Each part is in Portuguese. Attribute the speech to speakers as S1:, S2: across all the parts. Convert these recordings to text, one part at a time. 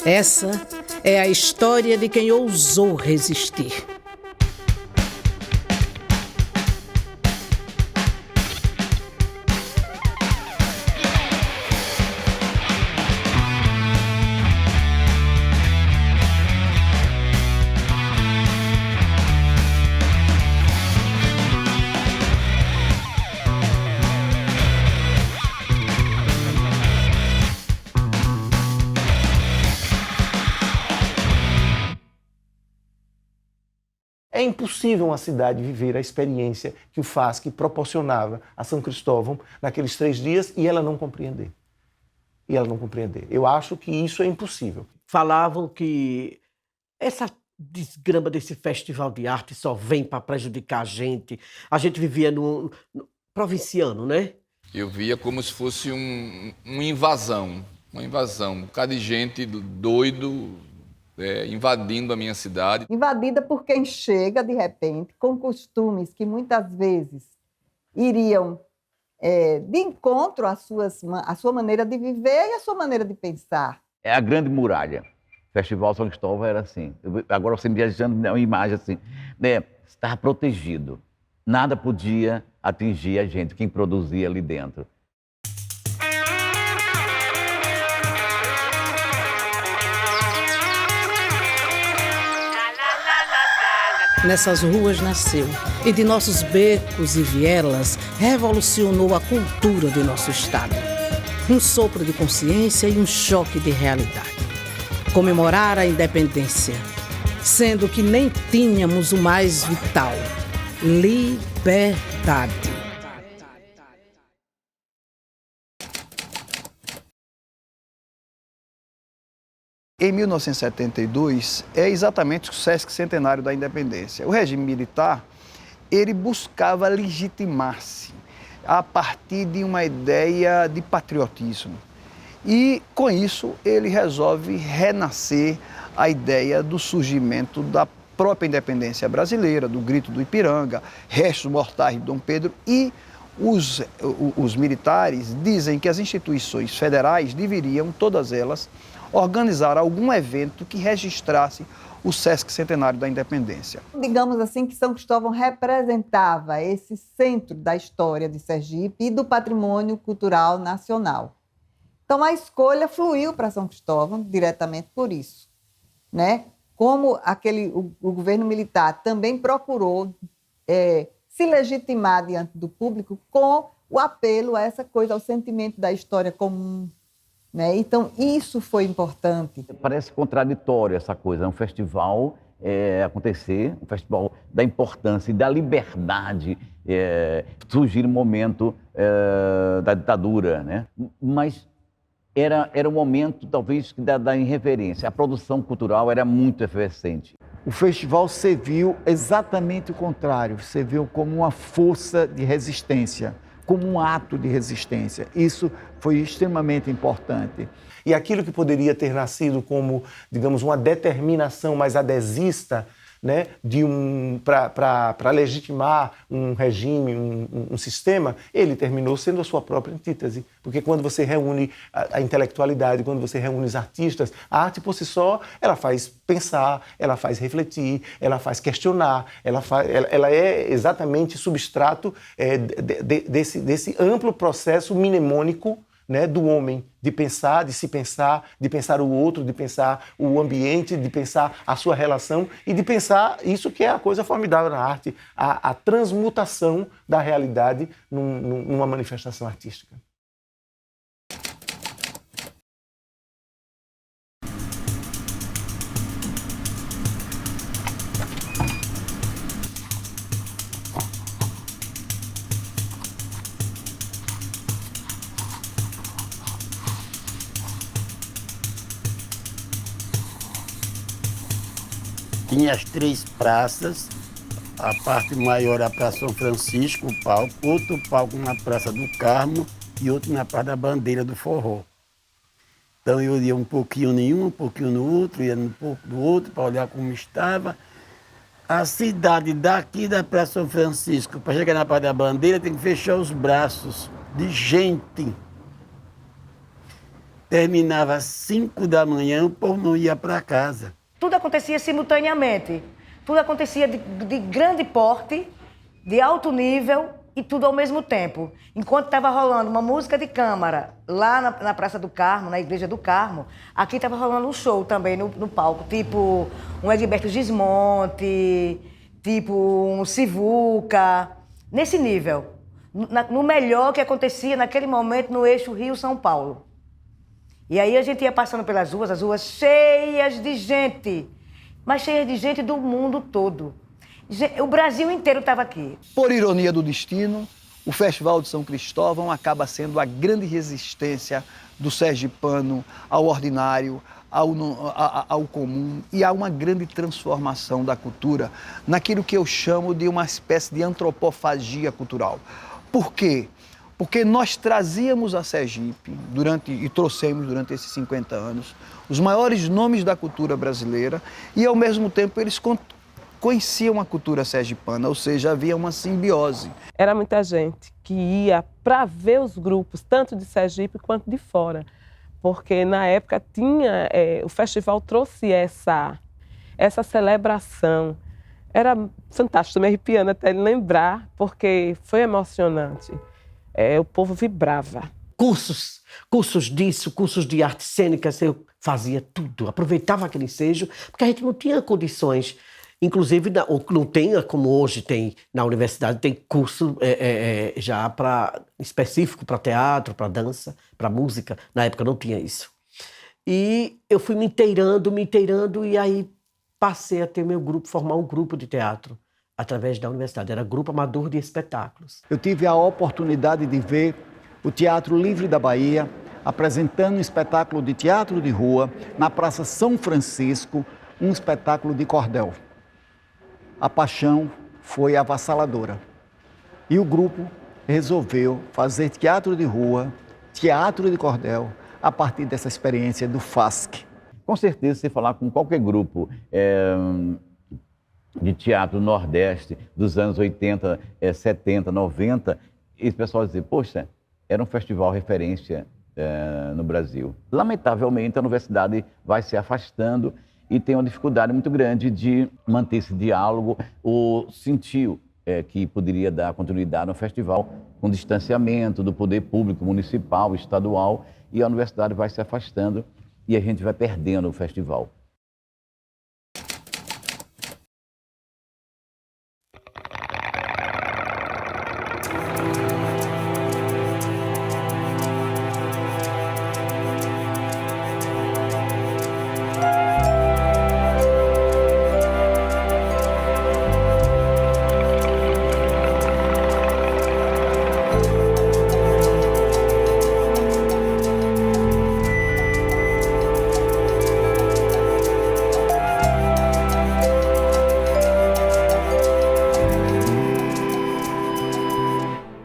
S1: Essa é a história de quem ousou resistir.
S2: É impossível uma cidade viver a experiência que o FASC proporcionava a São Cristóvão naqueles 3 dias e ela não compreender. Eu acho que isso é impossível.
S3: Falavam que essa desgrama desse festival de arte só vem para prejudicar a gente. A gente vivia no provinciano, né?
S4: Eu via como se fosse uma invasão. Um bocado de gente doido invadindo a minha cidade.
S5: Invadida por quem chega, de repente, com costumes que muitas vezes iriam de encontro à sua maneira de viver e à sua maneira de pensar.
S6: É a Grande Muralha. O Festival São Cristóvão era assim. Agora você me viajando uma imagem assim. Estava protegido. Nada podia atingir a gente, quem produzia ali dentro.
S1: Nessas ruas nasceu e de nossos becos e vielas revolucionou a cultura do nosso estado. Um sopro de consciência e um choque de realidade. Comemorar a independência, sendo que nem tínhamos o mais vital: liberdade.
S7: Em 1972, é exatamente o Sesc Centenário da Independência. O regime militar, ele buscava legitimar-se a partir de uma ideia de patriotismo. E, com isso, ele resolve renascer a ideia do surgimento da própria independência brasileira, do Grito do Ipiranga, restos mortais de Dom Pedro, e os militares dizem que as instituições federais deveriam, todas elas, organizar algum evento que registrasse o Sesc Centenário da Independência.
S5: Digamos assim que São Cristóvão representava esse centro da história de Sergipe e do patrimônio cultural nacional. Então a escolha fluiu para São Cristóvão diretamente por isso, né? Como o governo militar também procurou se legitimar diante do público com o apelo a essa coisa, ao sentimento da história comum. Então, isso foi importante.
S6: Parece contraditório essa coisa, um festival acontecer, um festival da importância e da liberdade, surgir um momento da ditadura, né? Mas era um momento, talvez, da irreverência. A produção cultural era muito efervescente.
S8: O festival serviu exatamente o contrário, serviu como uma força de resistência, como um ato de resistência. Isso foi extremamente importante.
S2: E aquilo que poderia ter nascido como, digamos, uma determinação mais adesista, né, para legitimar um regime, um sistema, ele terminou sendo a sua própria antítese. Porque quando você reúne a intelectualidade, quando você reúne os artistas, a arte por si só, ela faz pensar, ela faz refletir, ela faz questionar, ela é exatamente substrato desse amplo processo mnemônico, né, do homem, de pensar, de se pensar, de pensar o outro, de pensar o ambiente, de pensar a sua relação e de pensar isso que é a coisa formidável na arte, a transmutação da realidade numa manifestação artística.
S9: Tinha as 3 praças, a parte maior a Praça São Francisco, o palco, outro palco na Praça do Carmo e outro na Praça da Bandeira do Forró. Então eu ia um pouquinho em um pouquinho no outro, ia um pouco do outro para olhar como estava. A cidade daqui da Praça São Francisco, para chegar na Praça da Bandeira, tem que fechar os braços de gente. Terminava às 5 da manhã, o povo não ia para casa.
S10: Tudo acontecia simultaneamente. Tudo acontecia de grande porte, de alto nível e tudo ao mesmo tempo. Enquanto estava rolando uma música de câmara lá na Praça do Carmo, na Igreja do Carmo, aqui estava rolando um show também no palco, tipo um Egberto Gismonti, tipo um Sivuca, nesse nível. No melhor que acontecia naquele momento no eixo Rio-São Paulo. E aí a gente ia passando pelas ruas, as ruas cheias de gente, mas cheias de gente do mundo todo. O Brasil inteiro estava aqui.
S7: Por ironia do destino, o Festival de São Cristóvão acaba sendo a grande resistência do sergipano ao ordinário, ao comum, e há uma grande transformação da cultura naquilo que eu chamo de uma espécie de antropofagia cultural. Por quê? Porque nós trazíamos a Sergipe, e trouxemos durante esses 50 anos, os maiores nomes da cultura brasileira e, ao mesmo tempo, eles conheciam a cultura sergipana, ou seja, havia uma simbiose.
S11: Era muita gente que ia para ver os grupos, tanto de Sergipe quanto de fora, porque na época o festival trouxe essa celebração. Era fantástico, estou me arrepiando até de lembrar, porque foi emocionante. O povo vibrava.
S3: Cursos disso, cursos de artes cênicas, eu fazia tudo, aproveitava aquele ensejo, porque a gente não tinha condições, inclusive não tem, como hoje tem na universidade, tem curso já específico para teatro, para dança, para música, na época não tinha isso. E eu fui me inteirando, e aí passei a ter meu grupo, formar um grupo de teatro, através da universidade, era Grupo Amador de Espetáculos.
S8: Eu tive a oportunidade de ver o Teatro Livre da Bahia apresentando um espetáculo de teatro de rua na Praça São Francisco, um espetáculo de cordel. A paixão foi avassaladora. E o grupo resolveu fazer teatro de rua, teatro de cordel, a partir dessa experiência do FASC.
S6: Com certeza, se falar com qualquer grupo de teatro nordeste dos anos 80, 70, 90, esse pessoal dizer, poxa, era um festival referência no Brasil. Lamentavelmente, a universidade vai se afastando e tem uma dificuldade muito grande de manter esse diálogo ou sentiu que poderia dar continuidade no festival com distanciamento do poder público municipal, estadual, e a universidade vai se afastando e a gente vai perdendo o festival.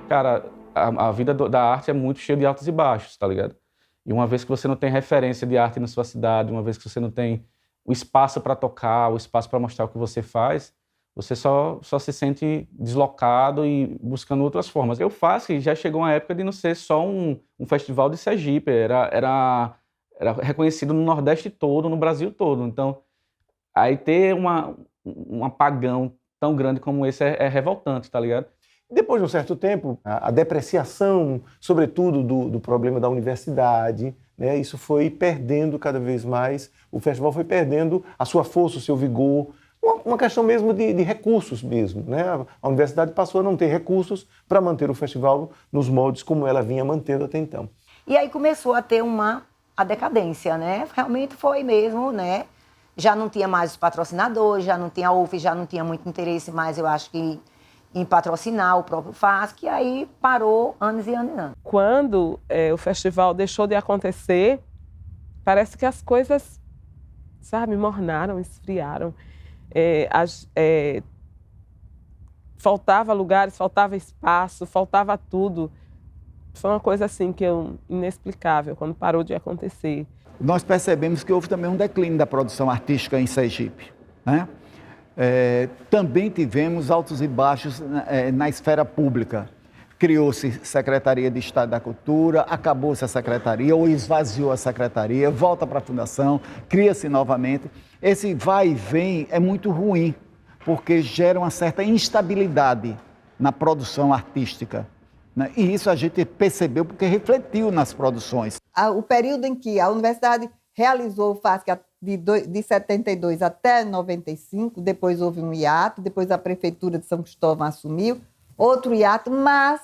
S12: Cara, a vida da arte é muito cheia de altos e baixos, tá ligado? E uma vez que você não tem referência de arte na sua cidade, uma vez que você não tem o espaço para tocar, o espaço para mostrar o que você faz, você só se sente deslocado e buscando outras formas. Eu faço e já chegou uma época de não ser só um festival de Sergipe, era reconhecido no Nordeste todo, no Brasil todo. Então, aí ter um apagão tão grande como esse é revoltante, tá ligado?
S2: Depois de um certo tempo, a depreciação, sobretudo do problema da universidade, né, isso foi perdendo cada vez mais, o festival foi perdendo a sua força, o seu vigor, uma questão mesmo de recursos mesmo, né? A universidade passou a não ter recursos para manter o festival nos moldes como ela vinha mantendo até então.
S13: E aí começou a ter a decadência, né? Realmente foi mesmo, né? Já não tinha mais os patrocinadores, já não tinha a UF, já não tinha muito interesse mais, eu acho que em patrocinar o próprio FASC, e aí parou anos e anos e anos.
S11: Quando o festival deixou de acontecer, parece que as coisas, sabe, mornaram, esfriaram. Faltava lugares, faltava espaço, faltava tudo. Foi uma coisa assim que inexplicável, quando parou de acontecer.
S8: Nós percebemos que houve também um declínio da produção artística em Sergipe, né? Também tivemos altos e baixos na esfera pública. Criou-se Secretaria de Estado da Cultura, acabou-se a secretaria ou esvaziou a secretaria, volta para a fundação, cria-se novamente. Esse vai e vem é muito ruim, porque gera uma certa instabilidade na produção artística, né? E isso a gente percebeu porque refletiu nas produções.
S5: O período em que a universidade realizou o FASC de 72 até 95, depois houve um hiato, depois a Prefeitura de São Cristóvão assumiu, outro hiato, mas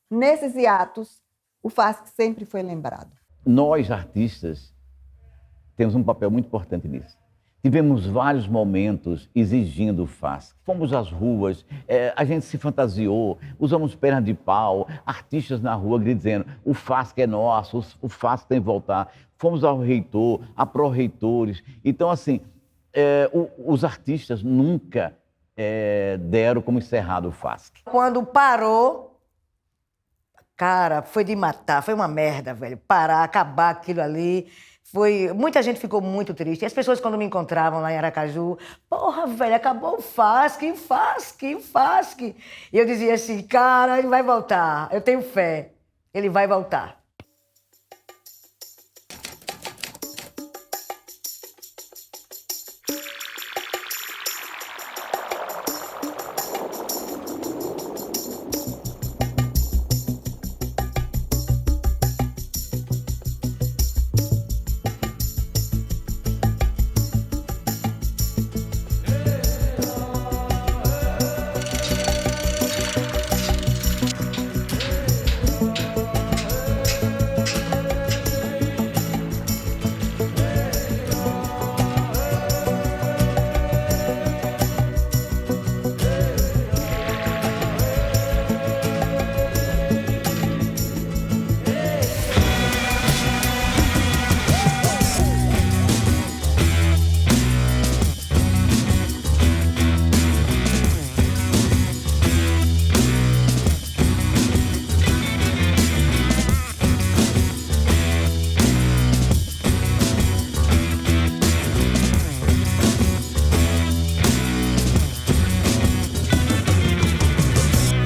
S5: nesses hiatos o FASC sempre foi lembrado.
S6: Nós, artistas, temos um papel muito importante nisso. Tivemos vários momentos exigindo o FASC. Fomos às ruas, a gente se fantasiou, usamos perna de pau, artistas na rua dizendo o FASC é nosso, o FASC tem que voltar. Fomos ao reitor, a pró-reitores. Então, assim, os artistas nunca deram como encerrado o FASC.
S10: Quando parou, cara, foi de matar, foi uma merda, velho. Parar, acabar aquilo ali. Muita gente ficou muito triste. E as pessoas, quando me encontravam lá em Aracaju, porra, velho, acabou o FASC. E eu dizia assim, cara, ele vai voltar. Eu tenho fé. Ele vai voltar.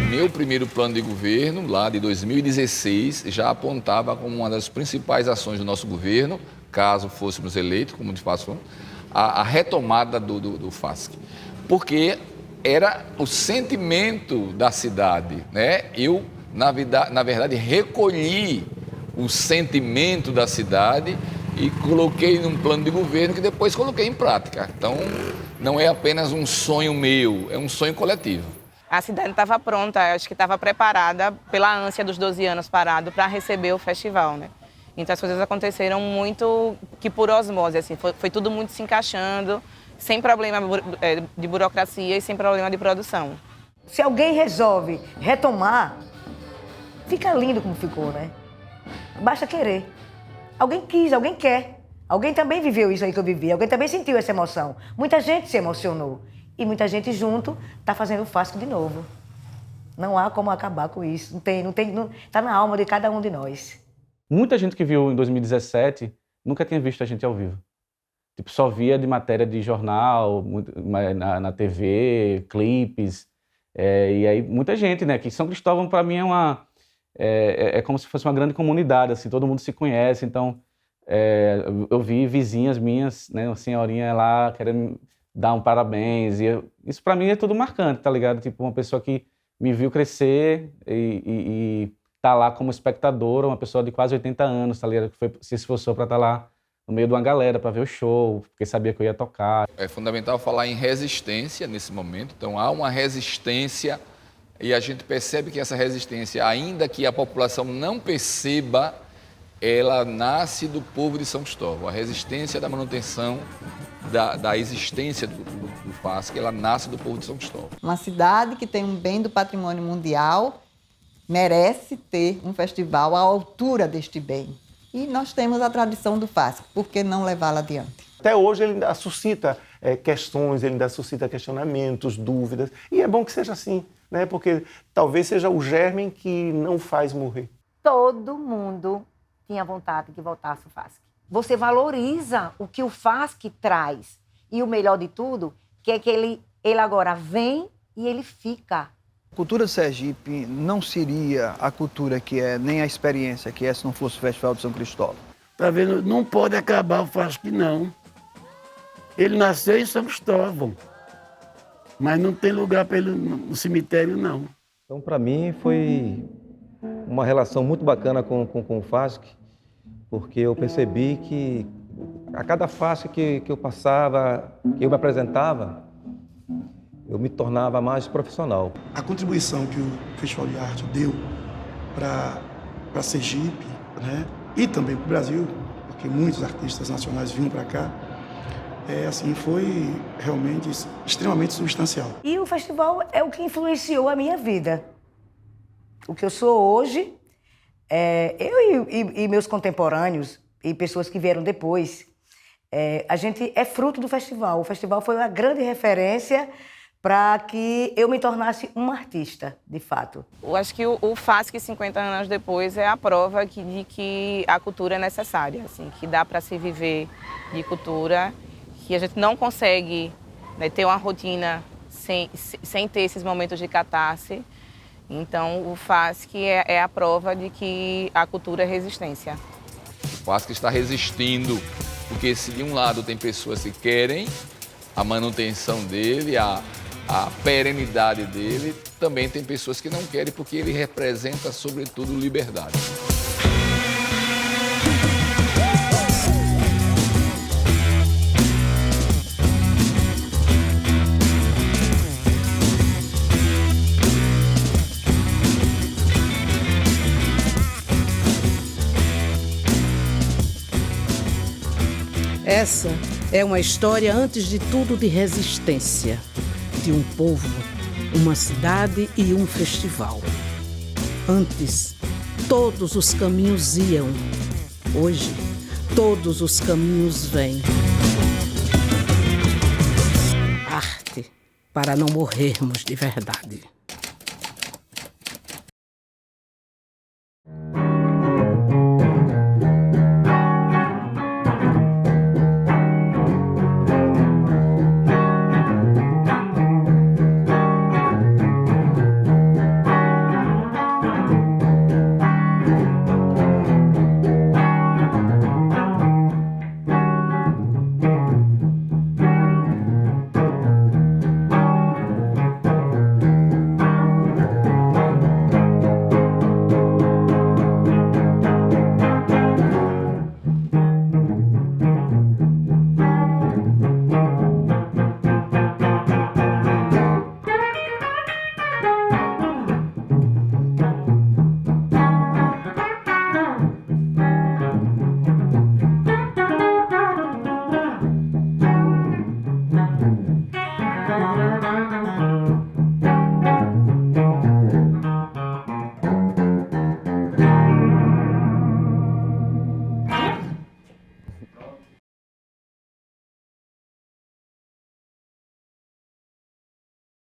S4: Meu primeiro plano de governo, lá de 2016, já apontava como uma das principais ações do nosso governo, caso fôssemos eleitos, como de fato, a retomada do FASC. Porque era o sentimento da cidade, né? Eu, na verdade, recolhi o sentimento da cidade e coloquei num plano de governo que depois coloquei em prática. Então, não é apenas um sonho meu, é um sonho coletivo.
S14: A cidade estava pronta, acho que estava preparada pela ânsia dos 12 anos parado para receber o festival, né? Então as coisas aconteceram muito que por osmose, assim, foi tudo muito se encaixando, sem problema de burocracia e sem problema de produção.
S10: Se alguém resolve retomar, fica lindo como ficou, né? Basta querer. Alguém quis, alguém quer. Alguém também viveu isso aí que eu vivi, alguém também sentiu essa emoção. Muita gente se emocionou. E muita gente junto está fazendo o FASC de novo. Não há como acabar com isso. Está na alma de cada um de nós.
S12: Muita gente que viu em 2017 nunca tinha visto a gente ao vivo. Tipo, só via de matéria de jornal, na TV, clipes. E aí, muita gente, né? Que São Cristóvão, para mim, é como se fosse uma grande comunidade, assim, todo mundo se conhece. Então, eu vi vizinhas minhas, né? Uma senhorinha lá querendo dar um parabéns. Isso para mim é tudo marcante, tá ligado? Tipo, uma pessoa que me viu crescer e tá lá como espectadora, uma pessoa de quase 80 anos, tá ligado? Que se esforçou para estar lá no meio de uma galera para ver o show, porque sabia que eu ia tocar.
S4: É fundamental falar em resistência nesse momento. Então, há uma resistência e a gente percebe que essa resistência, ainda que a população não perceba, ela nasce do povo de São Cristóvão. A resistência da manutenção da existência do FASC, ela nasce do povo de São Cristóvão.
S5: Uma cidade que tem um bem do patrimônio mundial merece ter um festival à altura deste bem. E nós temos a tradição do FASC, por que não levá-la adiante?
S2: Até hoje ele ainda suscita questões, ele ainda suscita questionamentos, dúvidas. E é bom que seja assim, né? Porque talvez seja o germe que não faz morrer.
S13: todo mundo tinha vontade que voltasse o FASC. Você valoriza o que o FASC traz. E o melhor de tudo, que é que ele agora vem e ele fica.
S7: A cultura de Sergipe não seria a cultura que é, nem a experiência que é, se não fosse o Festival de São Cristóvão.
S9: Tá vendo? Não pode acabar o FASC, não. Ele nasceu em São Cristóvão, mas não tem lugar para ele no cemitério, não.
S15: Então, para mim, foi uma relação muito bacana com o FASC, porque eu percebi que a cada FASC que eu passava, que eu me apresentava, eu me tornava mais profissional.
S16: A contribuição que o Festival de Arte deu para Sergipe, né, e também para o Brasil, porque muitos artistas nacionais vinham para cá, foi realmente extremamente substancial.
S10: E o festival é o que influenciou a minha vida. O que eu sou hoje, eu e meus contemporâneos e pessoas que vieram depois, a gente é fruto do festival. O festival foi uma grande referência para que eu me tornasse uma artista, de fato.
S14: Eu acho que o FASC 50 anos depois é a prova de que a cultura é necessária, assim, que dá para se viver de cultura, que a gente não consegue, né, ter uma rotina sem ter esses momentos de catarse. Então, o FASC é a prova de que a cultura é resistência.
S4: O FASC está resistindo, porque se de um lado tem pessoas que querem a manutenção dele, a perenidade dele, também tem pessoas que não querem, porque ele representa, sobretudo, liberdade.
S1: Essa é uma história, antes de tudo, de resistência, de um povo, uma cidade e um festival. Antes, todos os caminhos iam. Hoje, todos os caminhos vêm. Arte para não morrermos de verdade.